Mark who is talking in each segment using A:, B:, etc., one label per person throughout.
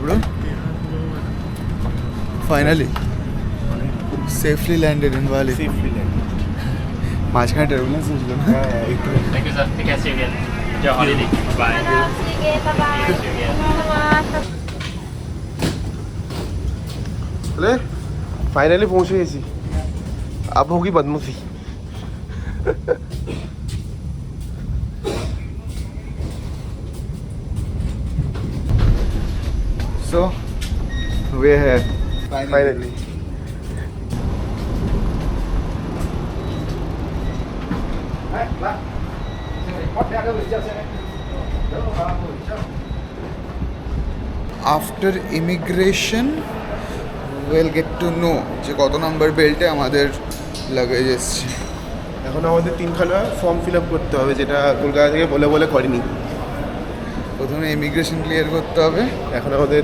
A: bro. Finally, safely landed in Bali.
B: Safely landed.
A: মাঝখানে turbulence ছিল না?
C: Thank you, sir. Take care. See you again. Enjoy your holiday. Bye. See you again.
B: अरे finally पहुंच गए सी अब होगी बदमूसी
A: So, we're here.
B: Finally
A: After immigration, we'll get to know যে কত নাম্বার বেল্টে আমাদের লাগেজ এসছে।
B: এখন আমাদের তিনখানা ফর্ম ফিল আপ করতে হবে, যেটা কলকাতা থেকে বলে বলে করিনি।
A: প্রথমে ইমিগ্রেশন ক্লিয়ার করতে হবে।
B: এখন আমাদের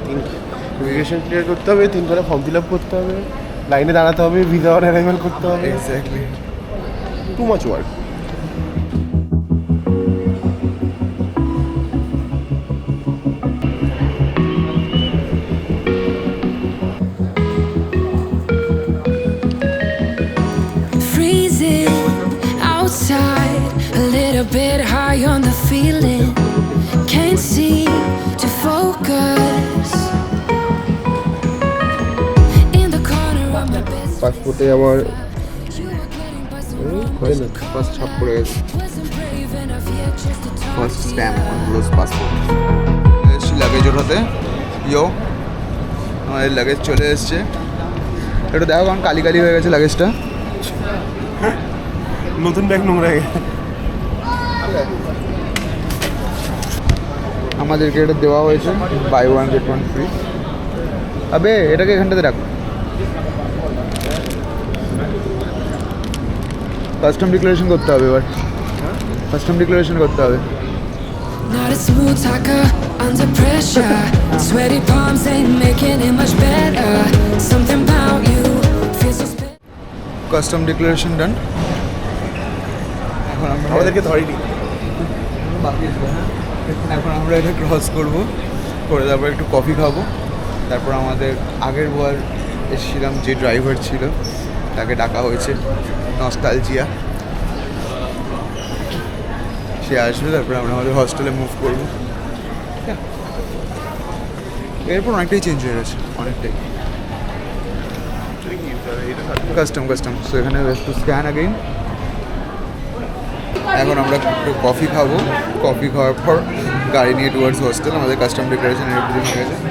B: ইমিগ্রেশন ক্লিয়ার করতে হবে, তিনখানা ফর্ম ফিল আপ করতে হবে, লাইনে দাঁড়াতে হবে, ভিসা অন অ্যারাইভাল করতে হবে।
A: Exactly,
B: too much work.
D: A little bit high on the feeling, can't seem to focus. In the corner of my best
B: পাসপোর্টে আমার হয় না,
A: ফার্স্ট ছাপ পড়ে গেছে,
D: wasn't brave enough yet just to talk
A: first
D: to you.
A: Stamp on blues passport. এসছি luggage ওঠাতে। ইয়ো, আমাদের লাগেজ চলে এসছে। একটু দেখো কারণ কালি কালি হয়ে গেছে লাগেজটা।
B: নতুন ব্যাগ নোংরা হয়ে গেছে।
A: আমাদেরকে এটা দেওয়া হয়েছে buy one get one free. আবে এটাকে এখানটাতে রাখো। কাস্টম ডিক্লারেশন করতে হবে এবার, কাস্টম ডিক্লারেশন করতে হবে।
D: Not a smooth talker under pressure. Sweaty palms ain't making it much better. Something about you feels so special.
A: Custom declaration done. এখন আমরা
B: আমাদেরকে ধরেনি।
A: বাকি আছে, হ্যাঁ। এখন আমরা এটা ক্রস করব, করে তারপর একটু কফি খাবো। তারপর আমাদের আগের বার এসেছিলাম যে ড্রাইভার ছিল তাকে ডাকা হয়েছে, নস্টালজিয়া, সে আসবে। তারপর আমরা আমাদের হস্টেলে মুভ করবো। এরপর অনেকটাই চেঞ্জ হয়ে গেছে, অনেকটাই। কাস্টম সো এখানে একটু স্ক্যান আগেইন। এখন আমরা একটু কফি খাবো, কফি খাওয়ার পর গাড়ি নিয়ে টুয়ার্ডস হোস্টেল। আমাদের কাস্টম ডিক্লারেশন এভরিথিং হয়ে গেছে।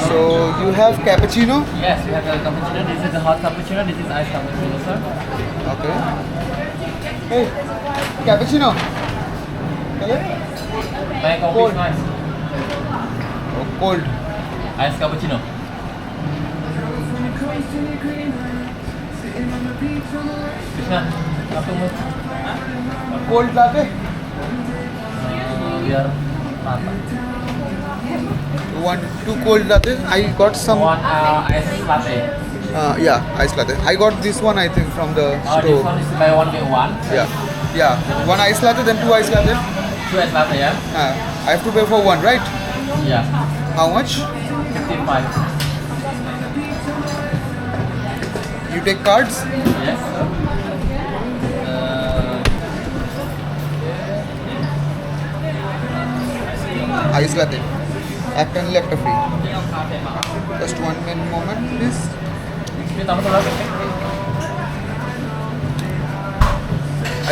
A: So you have cappuccino?
C: Yes, we have a cappuccino. This is a hot cappuccino. This is iced cappuccino, sir.
A: Okay. এই cappuccino
C: My coffee is nice.
A: Cold?
C: Iced cappuccino. Krishna, apa mau?
A: Cold latte?
C: Biar mata.
A: One, two cold latte. I got some.
C: One ice latte.
A: Yeah, ice latte. I got this one, I think, from the
C: This
A: store.
C: one is buy one get one.
A: Yeah. One ice latte, then two ice latte.
C: Two ice latte, yeah.
A: I have to pay for one, right?
C: Yeah.
A: How much?
C: 55.
A: You take cards?
C: Yes.
A: Ice latte. একটা নিলে একটা free. Just one moment, please.
C: Ini tambah berapa?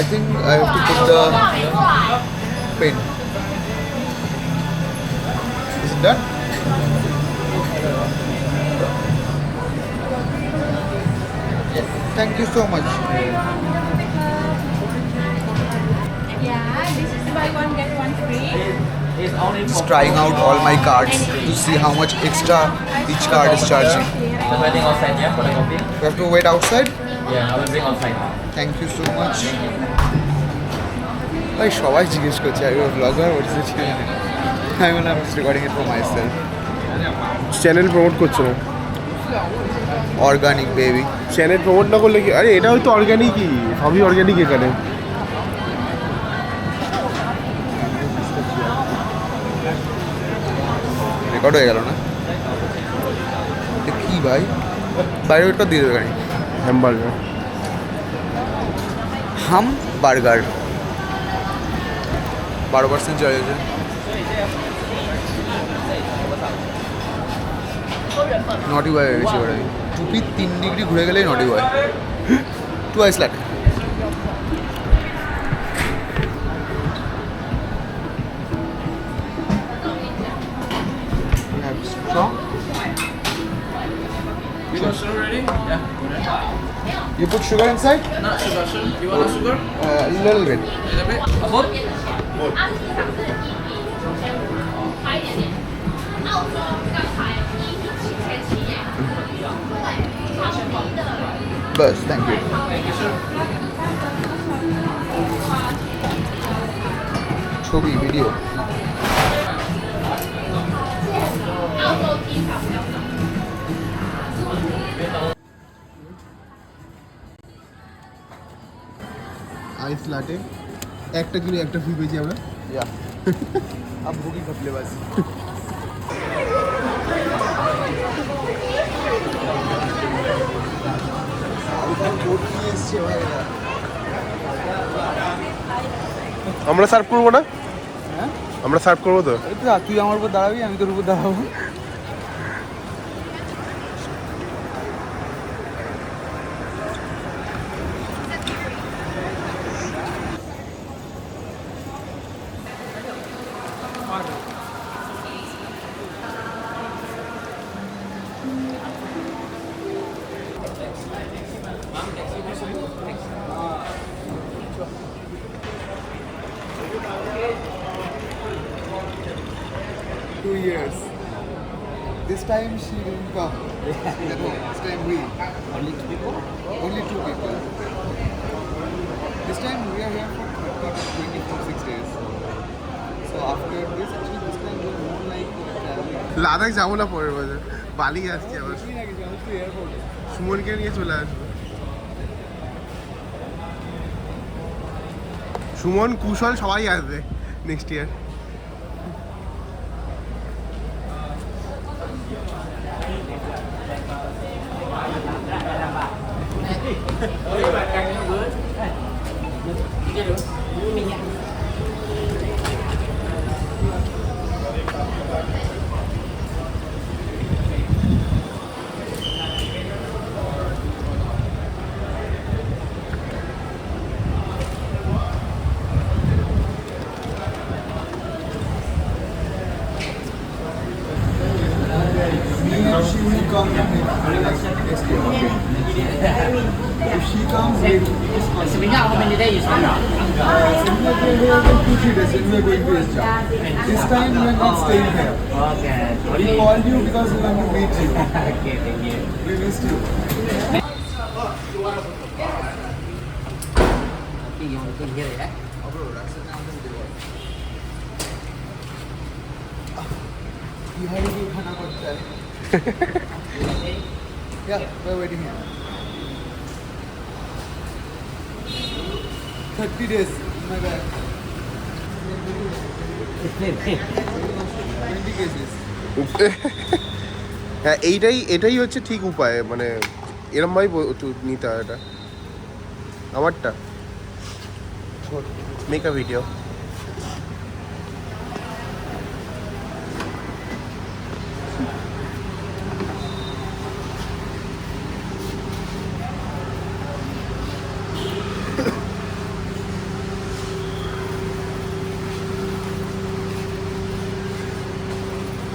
A: I think I have to put the pen. Is it done?
C: Yes.
A: Thank you so much.
E: Yeah, this is buy one get one free.
C: It's only for
A: Just trying out all my cards to see how much extra each card is charging.
C: the waiting outside, yeah, for the coffee.
A: We have to wait outside.
C: Yeah, I will bring outside.
A: Thank you so much. ভাই সবাই জিজ্ঞেস করছে আর blogger হোয়াটস ইট channel? আমি বললাম I am recording it for my self.
B: Channel promote করছো না?
A: Organic baby.
B: Channel promote না করলে কি? আরে এটা হয়তো অর্গানিকই, সবই অর্গানিক এখানে।
A: রেকর্ড হয়ে গেল না? ভাই বাইরেটা দিয়ে দেবে গাড়ি
B: হ্যামবার্গার
A: হাম বার্গার 12% চার্জ আছে নটি বয় হয়ে গেছি এবার আমি টুপি 3 ডিগ্রি ঘুরে গেলেই নটি বয় twice লাটে strong.
C: You got sugar ready? Yeah.
A: You put sugar inside?
C: Not sugar. You want sugar?
A: A little bit.
C: Little bit. Both?
A: Bus, thank you.
C: Thank you, sir.
A: ছবি ভিডিও
B: आइस लाटे একটা kilo একটা free পেয়েছি আমরা
A: या अब होगी घपलेबाजी
B: আমরা serve করবো না
A: হ্যাঁ
B: আমরা সার্ভ করবো তো
A: তুই আমার উপর দাঁড়াবি আমি তোর উপর দাঁড়াবো Two years. This time she didn't come. At home. This time we.
C: Only 2 people?
A: Only 2 people. This time we are here for 30 to 26 days. So after this, actually this time we are more like traveling.
B: Ladakh যাবো না পরের বছর বালি আসছে আবার সুমনকে নিয়ে চলে আসবো সুমন কুশল সবাই আসবে next year
A: She will come next year. If she comes,
C: Sebenarnya how many days from now?
A: we are going 2-3 days when we are going to his job. This time we are not staying here.
C: Okay.
A: We called you because we want to meet you.
C: Okay, thank you.
A: We missed you.
C: Okay, you want to come here, yeah?
A: Bihari भी खाना पड़ता है Yeah, we're waiting here. 30 days in my bag. 20 cases.
B: হ্যাঁ এটাই হচ্ছে ঠিক উপায় মানে এরমভাবে নিতে হয় এটা আমারটা মেক আ ভিডিও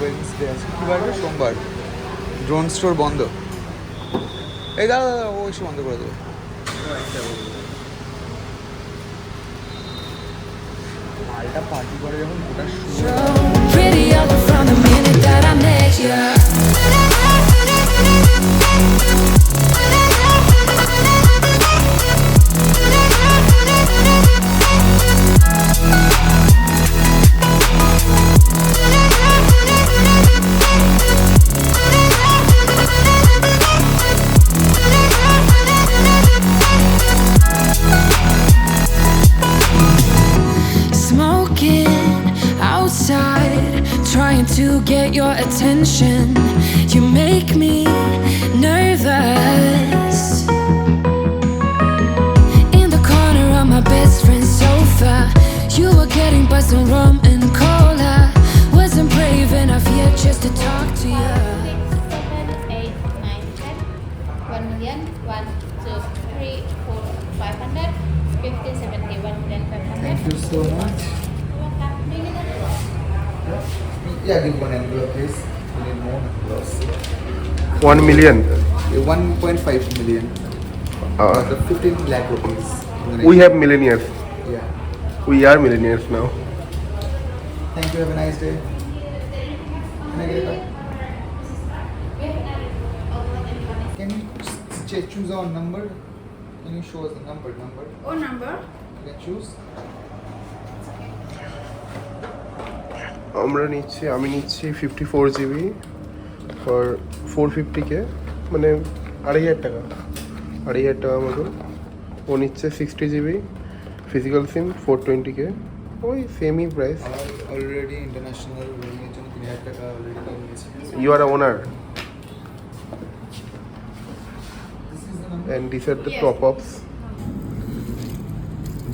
A: Wednesday আছে কি বার সোমবার ড্রোন স্টোর বন্ধ এই দাদা ও এসে বন্ধ করে দেবে মালটা পার্টি করে যখন ওটা
D: Pretty up from the minute that I met you. Smoking outside trying to get your attention. You make me nervous. In the corner of my best friend's sofa, you were getting buzzed on rum and cola. Wasn't brave enough yet just to talk to you.
E: 6, 7, 8, 9, 10. 1 million. 1, 2, 3, 4, 500. 50, 70, 1 million, 500.
A: Thank you so much.
E: Welcome. Do you need a
A: Yeah, give one envelope, please. We need more envelopes.
B: 1 million.
A: Yeah, 1.5 million. The 15 lakh rupees.
B: We have millionaires.
A: Yeah.
B: We are millionaires now.
A: Thank you. Have a nice day. Can I get it? Can you choose our number? Can you show us the number?
E: Oh, number?
A: You can choose.
B: আমি নিচ্ছি 54 GB for 450K, মানে 2,500 টাকা মতো। ও নিচ্ছে 60 GB physical সিম 420K, ওই সেমই price.
A: Already international roaming এর জন্য 3,000 টাকা already দিয়ে দিয়েছি।
B: You are a owner
A: This is the number.
B: and these are the top ups.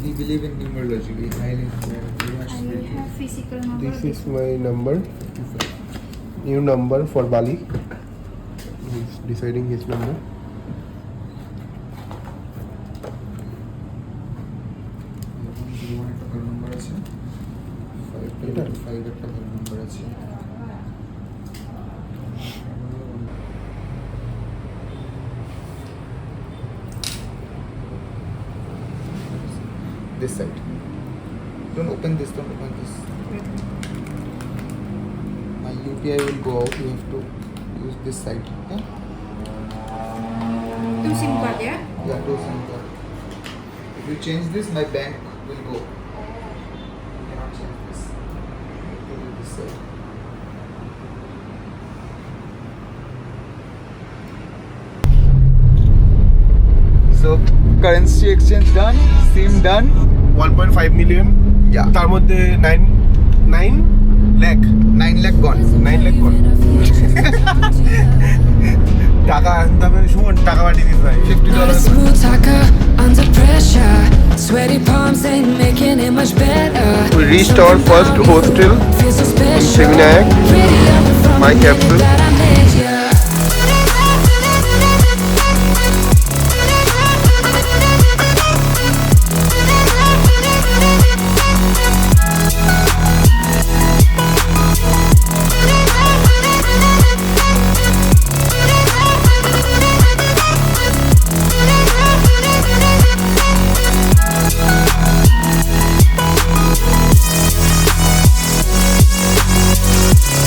A: We believe in numerology. We highly very much believe.
E: have physical number.
B: This is my number, new number for Bali. He's deciding his number.
A: একটা number আছে 5 একটা number আছে this side. Don't open this. My UPI will go out. You have to use this side. Okay?
E: Two SIM card, yeah?
A: Yeah, two SIM card. If you change this, my bank will go. You cannot change this. You have to do this side. So currency exchange done, SIM done.
B: 1.5 million.
A: Yeah.
B: তার মধ্যে 9 lakh
A: 9 lakh gone.
B: 9 lakh কোন টাকা আনতে হবে, সুমন টাকা পাঠিয়ে দিতে হয়।
A: $50.
D: Smooth talker under pressure. Sweaty palms ain't making it much better.
B: We reached our first hostel
D: Feels so special.
B: Seminayak.
D: Pretty up from
B: My
D: the minute
B: capsule.
D: that